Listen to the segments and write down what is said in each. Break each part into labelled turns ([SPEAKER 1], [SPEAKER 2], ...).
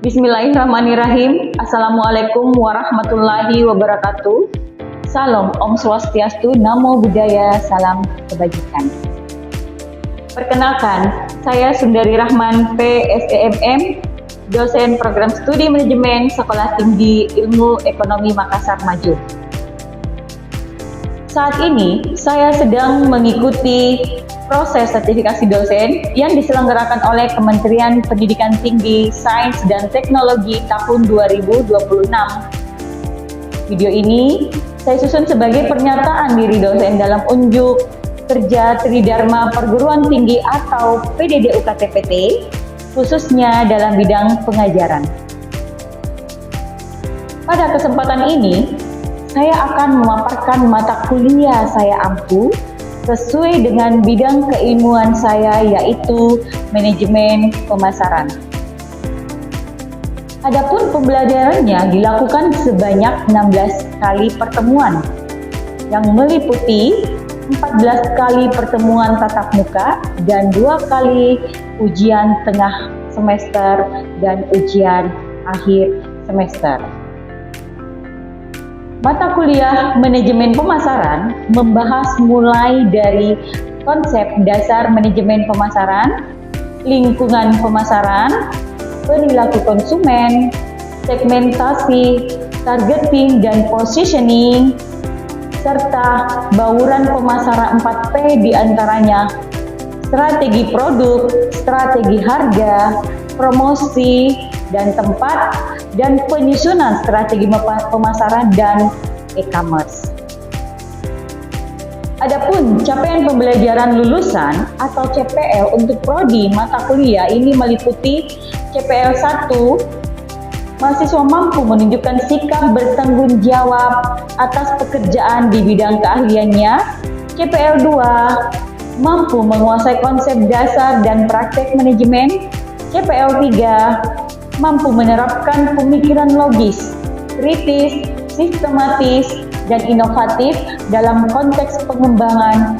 [SPEAKER 1] Bismillahirrahmanirrahim. Assalamualaikum warahmatullahi wabarakatuh. Salam, Om Swastiastu, Namo Buddhaya, salam kebajikan. Perkenalkan, saya Sundari Rahman, PSEMM, dosen program studi manajemen Sekolah Tinggi Ilmu Ekonomi Makassar Maju. Saat ini, saya sedang mengikuti proses sertifikasi dosen yang diselenggarakan oleh Kementerian Pendidikan Tinggi, Sains dan Teknologi tahun 2026. Video ini saya susun sebagai pernyataan diri dosen dalam unjuk kerja Tridharma Perguruan Tinggi atau PDD-UKT-PT, khususnya dalam bidang pengajaran. Pada kesempatan ini, saya akan memaparkan mata kuliah saya ampu sesuai dengan bidang keilmuan saya, yaitu manajemen pemasaran. Adapun pembelajarannya dilakukan sebanyak 16 kali pertemuan yang meliputi 14 kali pertemuan tatap muka dan 2 kali ujian tengah semester dan ujian akhir semester. Mata kuliah manajemen pemasaran membahas mulai dari konsep dasar manajemen pemasaran, lingkungan pemasaran, perilaku konsumen, segmentasi, targeting dan positioning, serta bauran pemasaran 4P diantaranya strategi produk, strategi harga, promosi, dan tempat, dan penyusunan strategi pemasaran dan e-commerce. Adapun capaian pembelajaran lulusan atau CPL untuk prodi mata kuliah ini meliputi CPL 1, mahasiswa mampu menunjukkan sikap bertanggung jawab atas pekerjaan di bidang keahliannya. CPL 2, mampu menguasai konsep dasar dan praktek manajemen. CPL 3, mampu menerapkan pemikiran logis, kritis, sistematis, dan inovatif dalam konteks pengembangan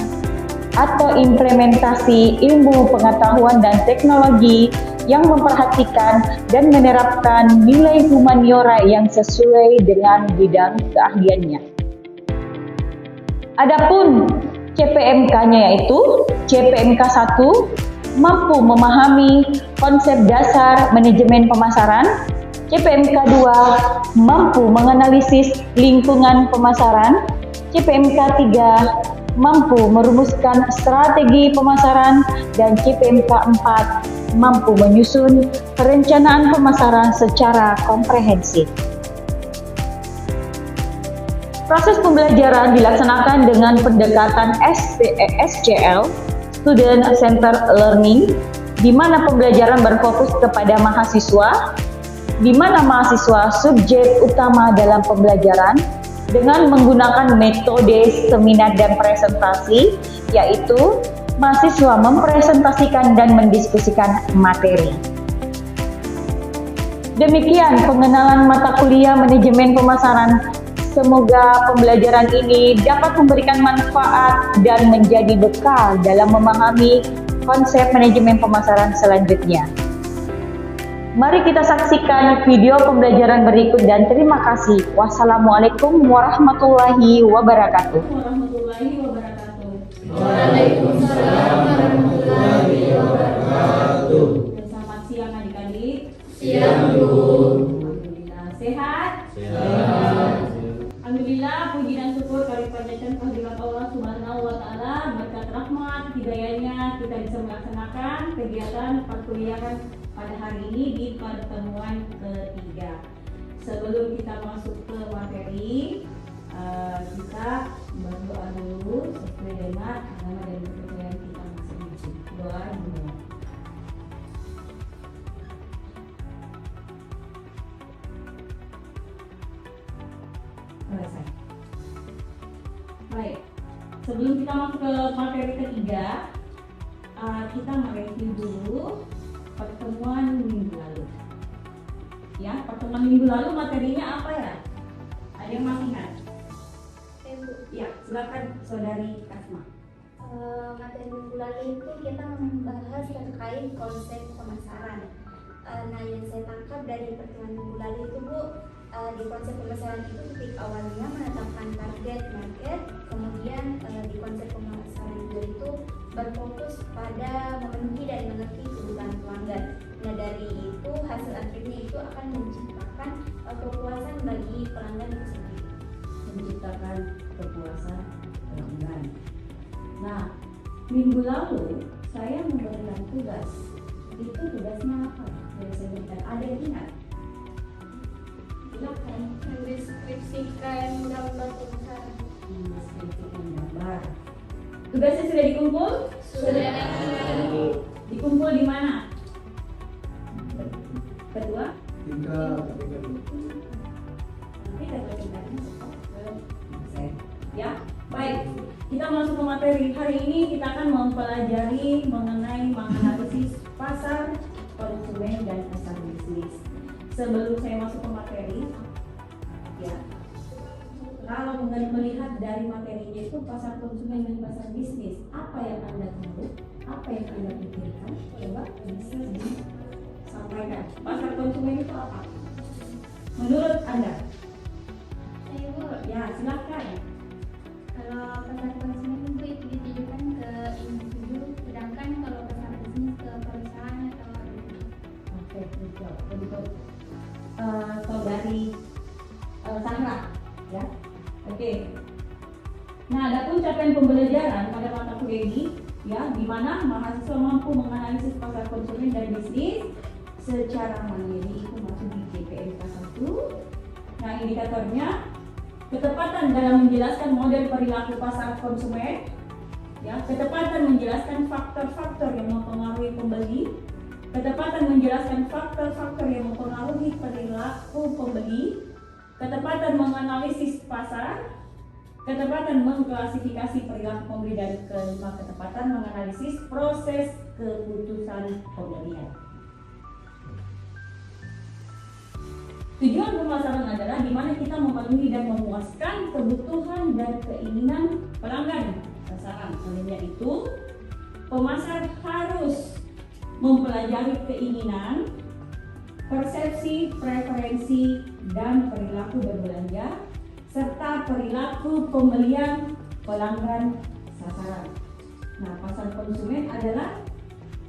[SPEAKER 1] atau implementasi ilmu pengetahuan dan teknologi yang memperhatikan dan menerapkan nilai humaniora yang sesuai dengan bidang keahliannya. Adapun CPMK-nya yaitu CPMK 1, mampu memahami konsep dasar manajemen pemasaran. CPMK 2, mampu menganalisis lingkungan pemasaran. CPMK 3, mampu merumuskan strategi pemasaran. Dan CPMK 4, mampu menyusun perencanaan pemasaran secara komprehensif. Proses pembelajaran dilaksanakan dengan pendekatan SCL, Student Centered Learning, di mana pembelajaran berfokus kepada mahasiswa, di mana mahasiswa subjek utama dalam pembelajaran dengan menggunakan metode seminar dan presentasi, yaitu mahasiswa mempresentasikan dan mendiskusikan materi. Demikian pengenalan mata kuliah manajemen pemasaran. Semoga pembelajaran ini dapat memberikan manfaat dan menjadi bekal dalam memahami konsep manajemen pemasaran selanjutnya. Mari kita saksikan video pembelajaran berikut dan terima kasih. Wassalamualaikum warahmatullahi wabarakatuh.
[SPEAKER 2] Waalaikumsalam warahmatullahi wabarakatuh.
[SPEAKER 3] Selamat siang adik-adik.
[SPEAKER 2] Siang, Bu.
[SPEAKER 3] Alhamdulillah. Sehat?
[SPEAKER 2] Sehat.
[SPEAKER 3] Alhamdulillah, puji dan syukur kehadiran kehadirat Allah Subhanahu wa taala, berkat rahmat hidayahnya kita bisa melaksanakan kegiatan perkuliahan pada hari ini di pertemuan ketiga. Sebelum kita masuk ke materi, kita berdoa dulu sesuai dengan agama dan kepercayaan kita masing-masing. Doa dulu. Selesai. Baik, sebelum kita masuk ke materi ketiga, kita mereview dulu pertemuan minggu lalu. Ya, pertemuan minggu lalu materinya apa ya? Ada yang masih ingat? Ya, silakan Saudari Kasma.
[SPEAKER 4] Materi minggu lalu itu kita membahas terkait konsep pemasaran. Nah, yang saya tangkap dari pertemuan minggu lalu itu Bu, di konsep pemasaran itu titik awalnya menetapkan target market, kemudian di konsep pemasaran juga itu berfokus pada memenuhi dan mengerti kebutuhan pelanggan. Nah, dari itu hasil akhirnya itu akan menciptakan kepuasan bagi pelanggan itu sendiri.
[SPEAKER 3] Menciptakan kepuasan pelanggan. Nah, minggu lalu saya memberikan tugas. Itu tugasnya apa? Yang saya berikan. Ada yang ingat? Silakan.
[SPEAKER 4] Mendeskripsikan gambar pemasaran.
[SPEAKER 3] Mendeskripsikan gambar. Tugasnya sudah dikumpul?
[SPEAKER 4] Sudah.
[SPEAKER 3] Dikumpul di mana? Kedua?
[SPEAKER 2] Tiga.
[SPEAKER 3] Nanti kedua tingkatnya ya, baik. Kita masuk ke materi. Hari ini kita akan mempelajari mengenai menganalisis pasar, konsumen, dan pasar bisnis. Sebelum saya masuk ke materi, ya, kalau melihat dari materinya itu pasar konsumen dan pasar bisnis, apa yang Anda tahu? Apa yang Anda pikirkan? Coba bisa disampaikan. Pasar konsumen itu apa? Menurut Anda?
[SPEAKER 4] Saya Bu,
[SPEAKER 3] Ya, silakan.
[SPEAKER 4] kalau pasar konsumen itu ditujukan ke individu, sedangkan kalau pasar bisnis ke perusahaan atau
[SPEAKER 3] Oke, betul. Saudari Sandra, ya. Oke. Nah, adapun capaian pembelajaran pada mata kuliah ini, ya, di mana mahasiswa mampu menganalisis pasar konsumen dan bisnis secara mandiri, itu masuk di JPMK 1. Nah, indikatornya ketepatan dalam menjelaskan model perilaku pasar konsumen, ya, ketepatan menjelaskan faktor-faktor yang mempengaruhi pembeli, ketepatan menjelaskan faktor-faktor yang mempengaruhi perilaku pembeli, ketepatan menganalisis pasar, ketepatan mengklasifikasi perilaku pembeli, dan kelima, ketepatan menganalisis proses keputusan pembelian. Tujuan pemasaran adalah di mana kita memenuhi dan memuaskan kebutuhan dan keinginan pelanggan sasaran. Olehnya itu, pemasar harus mempelajari keinginan, persepsi, preferensi, dan perilaku berbelanja, serta perilaku pembelian pelanggan sasaran. Nah, pasar konsumen adalah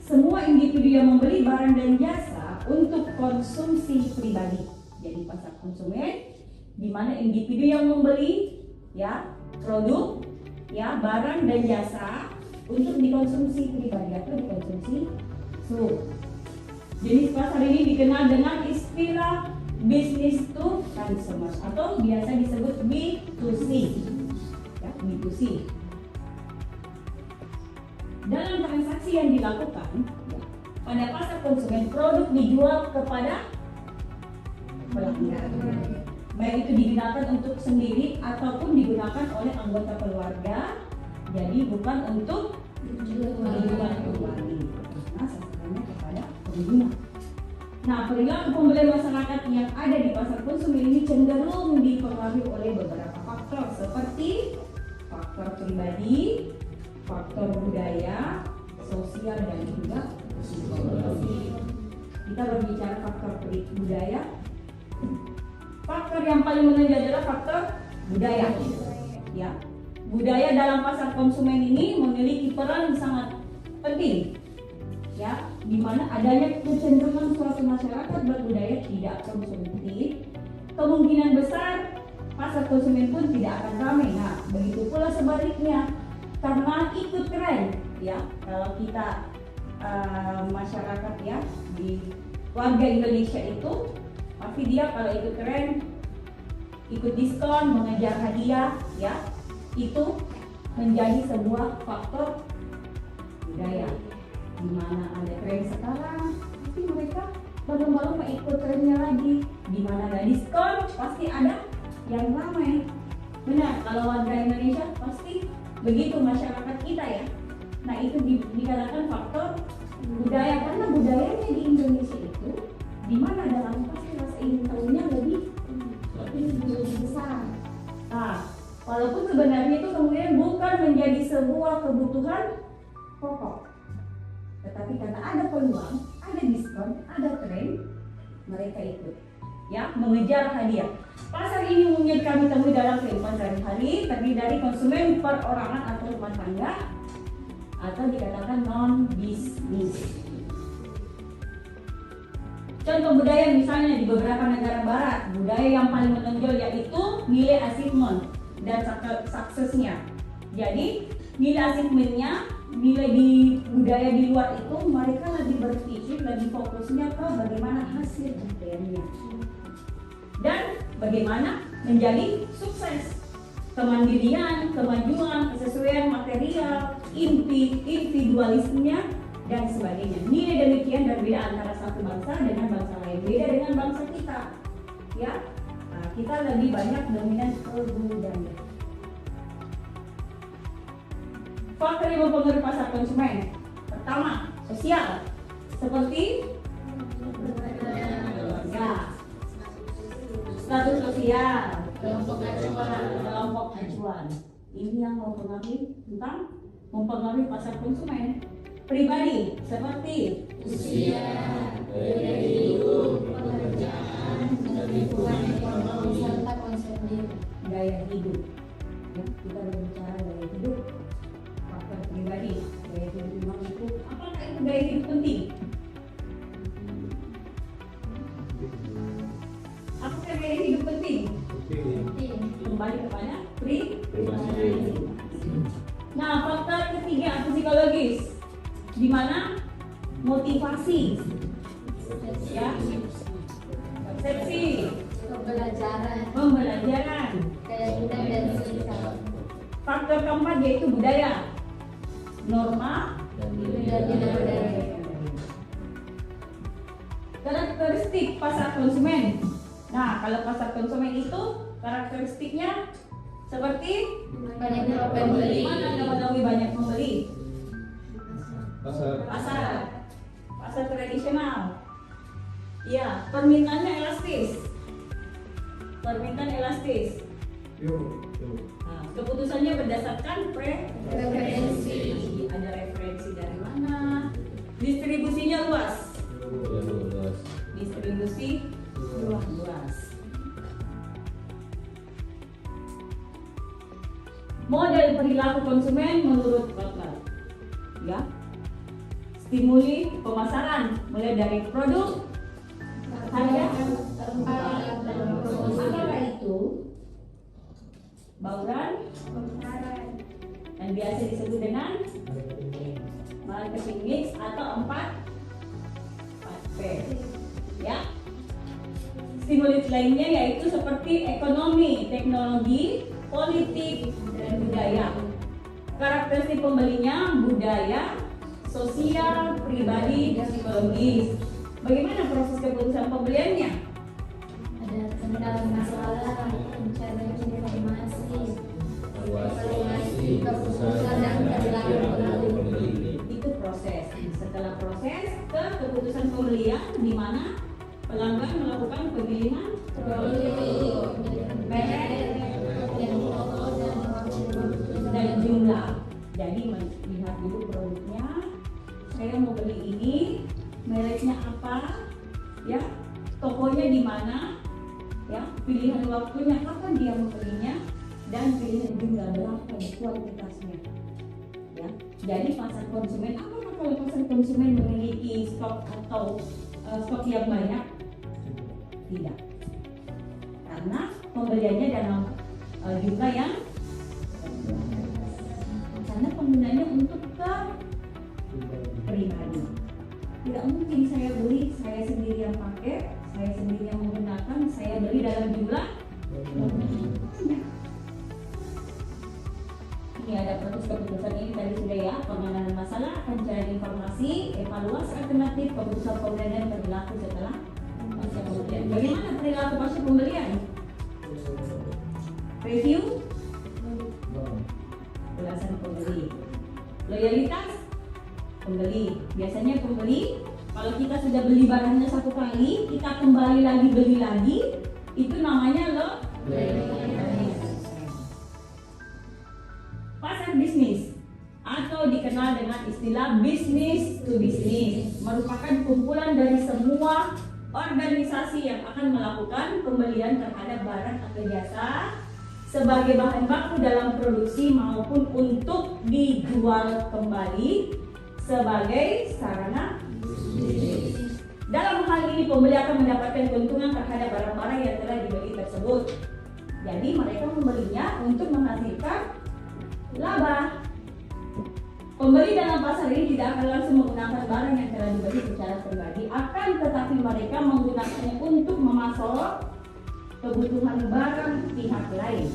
[SPEAKER 3] semua individu yang membeli barang dan jasa untuk konsumsi pribadi. Jadi pasar konsumen di mana individu yang membeli, ya, produk, ya, barang dan jasa untuk dikonsumsi pribadi atau dikonsumsi seluruh. Jenis pasar ini dikenal dengan istilah business to consumer atau biasa disebut B2C, ya, B2C. Dalam transaksi yang dilakukan, ya, pada pasar konsumen, produk dijual kepada pelanggan, baik itu digunakan untuk sendiri ataupun digunakan oleh anggota keluarga. Jadi bukan untuk dijual kembali, nah sasarannya kepada pengguna. Nah, perilaku pembelian masyarakat yang ada di pasar konsumen ini cenderung dipengaruhi oleh beberapa faktor seperti faktor pribadi, faktor budaya, sosial, dan juga psikologi. Kita berbicara faktor budaya. Faktor yang paling menonjol adalah faktor budaya. Ya, budaya dalam pasar konsumen ini memiliki peran sangat penting. Ya, di mana adanya kecenderungan suatu masyarakat berbudaya tidak konsumtif, kemungkinan besar pasar konsumen pun tidak akan ramai. Nah, begitu pula sebaliknya, karena ikut tren, ya, kalau kita masyarakat, ya, di warga Indonesia itu pasti dia kalau ikut tren, ikut diskon, mengejar hadiah, ya, itu menjadi sebuah faktor budaya. Di mana ada tren sekarang, pasti mereka berlomba-lomba ikut trennya lagi. Di mana ada diskon, pasti ada yang ramai. Benar, kalau warga Indonesia pasti begitu, masyarakat kita, ya. Nah, itu dikatakan faktor budaya, karena budayanya di Indonesia itu di mana dalam pasti rasa ingin tahunya lebih besar. Nah, walaupun sebenarnya itu kemudian bukan menjadi sebuah kebutuhan pokok, Tetapi karena ada peluang, ada diskon, ada tren, mereka ikut. Ya, mengejar hadiah. Pasar ini umumnya kami temui dalam kehidupan sehari-hari, terdiri dari konsumen perorangan atau rumah tangga, atau dikatakan non-bisnis. Contoh budaya misalnya di beberapa negara barat, budaya yang paling menonjol yaitu nilai achievement dan suksesnya. Jadi nilai achievementnya, nilai di budaya di luar itu mereka lebih berpikir, lebih fokusnya ke bagaimana hasil pencapaiannya dan bagaimana menjadi sukses, kemandirian, kemajuan, kesesuaian material, individualismenya dan sebagainya. Nilai demikian berbeda antara satu bangsa dengan bangsa lain, beda dengan bangsa kita. Ya, nah, kita lebih banyak dominan ke budaya. Faktor yang mempengaruhi pasar konsumen. Pertama, sosial, seperti ya, status sosial, kelompok acuan. Ini yang mempengaruhi mempengaruhi pasar konsumen. Pribadi, seperti
[SPEAKER 2] usia, gaya hidup, pekerjaan, lingkungan ekonomi, serta konsep diri.
[SPEAKER 3] Gaya hidup. Ya, kita berbicara gaya hidup. Faktor pribadi, gaya hidup memang itu. Apakah itu gaya hidup penting? Apakah gaya hidup penting? Kembali kepada pribadi. Nah, faktor ketiga psikologis, di mana motivasi, ya, persepsi, pembelajaran,
[SPEAKER 2] gaya hidup dan sikap.
[SPEAKER 3] Faktor keempat yaitu budaya, norma,
[SPEAKER 2] Dan budaya.
[SPEAKER 3] karakteristik pasar konsumen. Nah, kalau pasar konsumen itu karakteristiknya seperti
[SPEAKER 2] Banyak pembeli.
[SPEAKER 3] mana Anda mengetahui banyak pembeli? Pasar tradisional. Ya, permintaannya elastis. Nah, keputusannya berdasarkan
[SPEAKER 2] Preferensi.
[SPEAKER 3] Ada referensi dari mana? Distribusinya luas. Distribusi luas. Model perilaku konsumen menurut Butler. Ya. Stimuli pemasaran mulai dari produk, harga, tempat, dan promosi. Apakah itu? Bauran dan biasa disebut dengan marketing mix atau 4P. Ya. Stimulus lainnya yaitu seperti ekonomi, teknologi, politik, dan budaya. Karakteristik pembelinya budaya, sosial, pribadi, dan psikologis. Bagaimana proses keputusan pembeliannya?
[SPEAKER 2] Ada kendala masalah, mencari informasi, evaluasi keputusan dan perilaku pembeli.
[SPEAKER 3] Itu proses. Setelah proses ke keputusan pembelian, di mana pelanggan melakukan pemilihan
[SPEAKER 2] Produk,
[SPEAKER 3] merek
[SPEAKER 2] dan foto
[SPEAKER 3] dan jumlah. Jadi melihat dulu produknya, saya mau beli ini, mereknya apa, ya, tokonya di mana, ya, pilihan waktunya kapan dia membelinya, dan pilihan jumlah berapa kualitasnya. Ya, jadi pasar konsumen, apakah kalau pasar konsumen memiliki stok atau stok yang banyak? Tidak, karena pembeliannya dalam jumlah yang karena penggunanya untuk ke pribadi. Tidak mungkin saya beli, saya sendiri yang pakai, saya sendiri yang menggunakan, saya beli dalam jumlah. Ini ada proses keputusan ini tadi sudah ya, penanganan masalah, pencarian informasi, evaluasi alternatif, keputusan pembelian dan perilaku setelah pasca pembelian. Bagaimana perilaku pasca pembelian? Review ulasan pembeli. Loyalitas pembeli. Biasanya pembeli kalau kita sudah beli barangnya satu kali, kita kembali lagi beli lagi, itu namanya loyalitas. Pasar bisnis atau dikenal dengan dengan istilah business to business, merupakan kumpulan dari semua organisasi yang akan melakukan pembelian terhadap barang atau jasa sebagai bahan baku dalam produksi maupun untuk dijual kembali sebagai sarana bisnis. Dalam hal ini pembeli akan mendapatkan keuntungan terhadap barang-barang yang telah dibeli tersebut. Jadi mereka membelinya untuk menghasilkan laba. Pembeli dalam pasar ini tidak akan langsung menggunakan barang yang telah dibeli secara pribadi, akan tetapi mereka menggunakannya untuk memasok kebutuhan barang pihak lain.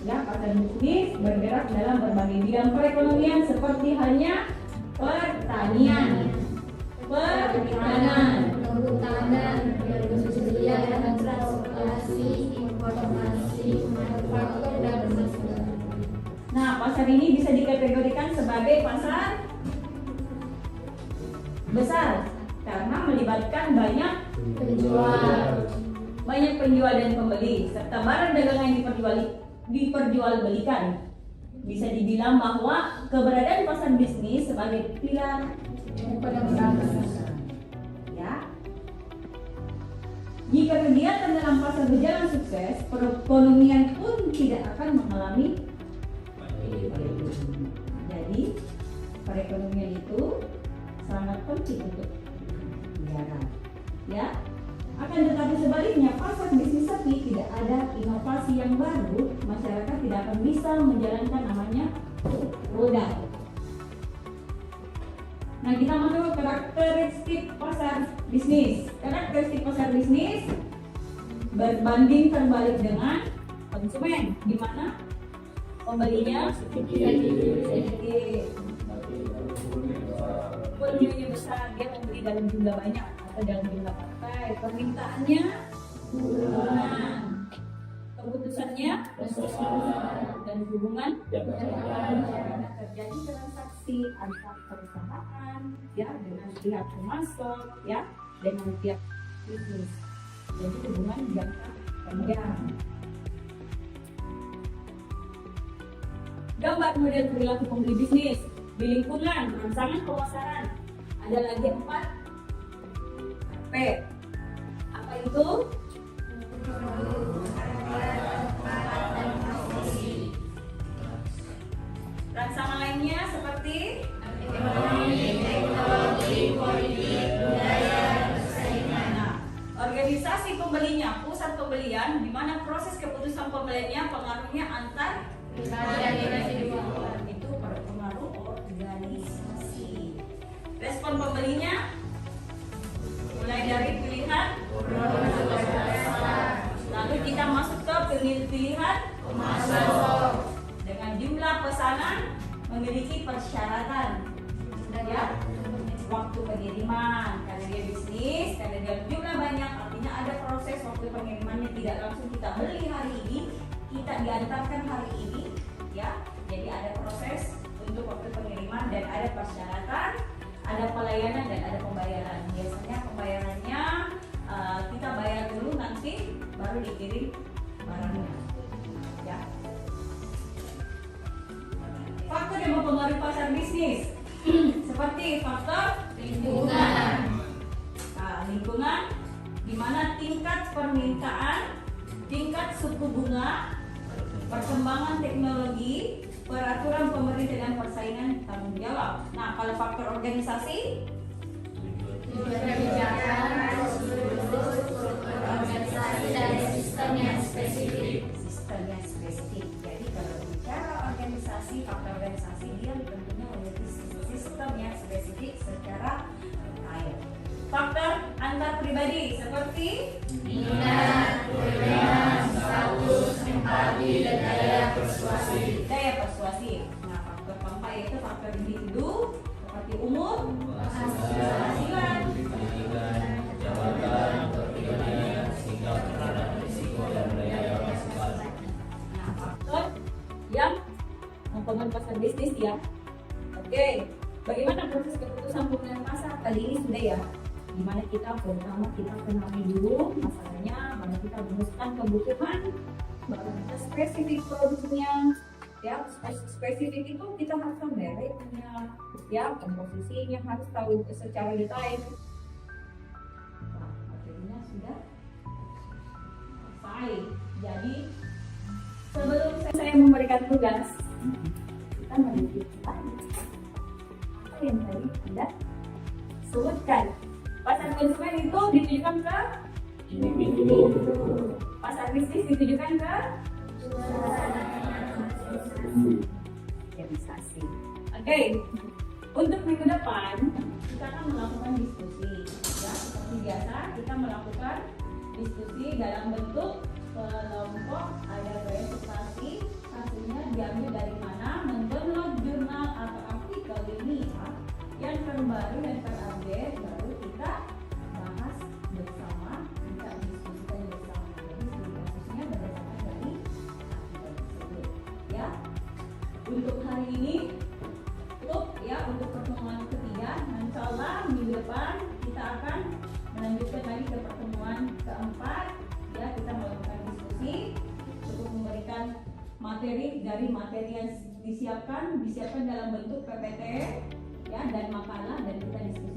[SPEAKER 3] Ya, pasar bisnis bergerak dalam berbagai bidang perekonomian seperti halnya pertanian, perikanan,
[SPEAKER 2] kehutanan, perindustrian, transportasi, informasi, manufaktur, dan perdagangan.
[SPEAKER 3] Nah, pasar ini bisa dikategorikan sebagai pasar besar karena melibatkan banyak penjual dan pembeli serta barang dagangan yang diperjualbelikan. Bisa dibilang bahwa keberadaan pasar bisnis sebagai pilar ya. Jika kegiatan dalam pasar berjalan sukses, perekonomian pun tidak akan mengalami. Jadi perekonomian itu sangat penting untuk negara, ya. Akan tetapi sebaliknya pasar bisnis sepi, tidak ada inovasi yang baru, masyarakat tidak akan bisa menjalankan namanya roda. Nah, kita masuk ke karakteristik pasar bisnis. Karakteristik pasar bisnis berbanding terbalik dengan konsumen, di mana pembelinya sedikit, volumenya besar, dia membeli dalam jumlah banyak atau dalam jumlah partai, permintaannya kurang, keputusannya dan hubungan terjadi transaksi antar perusahaan ya dengan pihak pemasok ya dengan pihak bisnis, jadi hubungan jangka panjang. Gambar model perilaku pembeli bisnis di lingkungan rangsangan pemasaran ada lagi 4 P. Apa itu? Rangsangan lainnya seperti ekonomi, teknologi, politik, budaya, persaingan. Nah, organisasi pembelinya, pusat pembelian, di mana proses keputusan pembeliannya pengaruhnya antar itu berpengaruh organisasi. Respon pembelinya mulai dari pilihan, lalu kita masuk ke pilihan pemasok dengan jumlah pesanan memiliki persyaratan ya, waktu pengiriman karena dia bisnis, karena dia jumlah banyak, artinya ada proses waktu pengirimannya, tidak langsung kita beli hari ini, kita diantarkan hari ini ya, jadi ada proses untuk waktu pengiriman dan ada persyaratan, ada pelayanan dan ada pembayaran. Biasanya pembayarannya kita bayar dulu, nanti baru dikirim barangnya ya. Faktor yang mempengaruhi pasar bisnis seperti faktor lingkungan. Nah, lingkungan di mana tingkat permintaan, tingkat suku bunga, perkembangan teknologi, peraturan pemerintah dan persaingan tanggung jawab. Nah, kalau faktor organisasi,
[SPEAKER 2] kebijakan, organisasi dan sistem yang spesifik.
[SPEAKER 3] sistemnya spesifik. Jadi kalau bicara organisasi, faktor organisasi dia tentunya memiliki sistem yang spesifik secara detail. Faktor antar pribadi seperti
[SPEAKER 2] Minat, kewenangan, status, empati, dan daya persuasi.
[SPEAKER 3] daya persuasif. Nah, faktor keempat yaitu faktor individu seperti umur, penghasilan, nah, faktor yang mempengaruhi pasar bisnis ya. Oke, bagaimana proses keputusan pemilihan pasar? Kali ini sudah ya, dimana kita pertama kita kenali dulu masalahnya, baru kita rumuskan kebutuhan, baru kita spesifik produksinya,
[SPEAKER 5] Ya, spesifik itu kita harus tahu mereknya, ya, komposisinya harus tahu secara detail.
[SPEAKER 3] Nah, materinya sudah selesai. Jadi sebelum
[SPEAKER 5] Saya memberikan tugas, kita menunjukkan apa yang tadi Anda sebutkan. Pasar konsumen itu ditujukan ke pasar bisnis ditujukan ke organisasi. Oke, untuk minggu depan
[SPEAKER 3] kita akan melakukan diskusi, ya seperti biasa kita melakukan diskusi dalam bentuk kelompok, ada presentasi, hasilnya diambil dari mana, mendownload jurnal atau artikel ilmiah yang terbaru dan terupdate, baru kita bahas bersama, kita diskusikan bersama. Jadi studi kasusnya berdasarkan dari artikel tersebut, ya. Untuk hari ini cukup ya untuk pertemuan ketiga. Insya Allah minggu depan kita akan melanjutkan lagi ke pertemuan keempat. Ya, kita melakukan diskusi, cukup memberikan materi dari materi yang disiapkan dalam bentuk PPT ya dan makalah, dan kita diskusi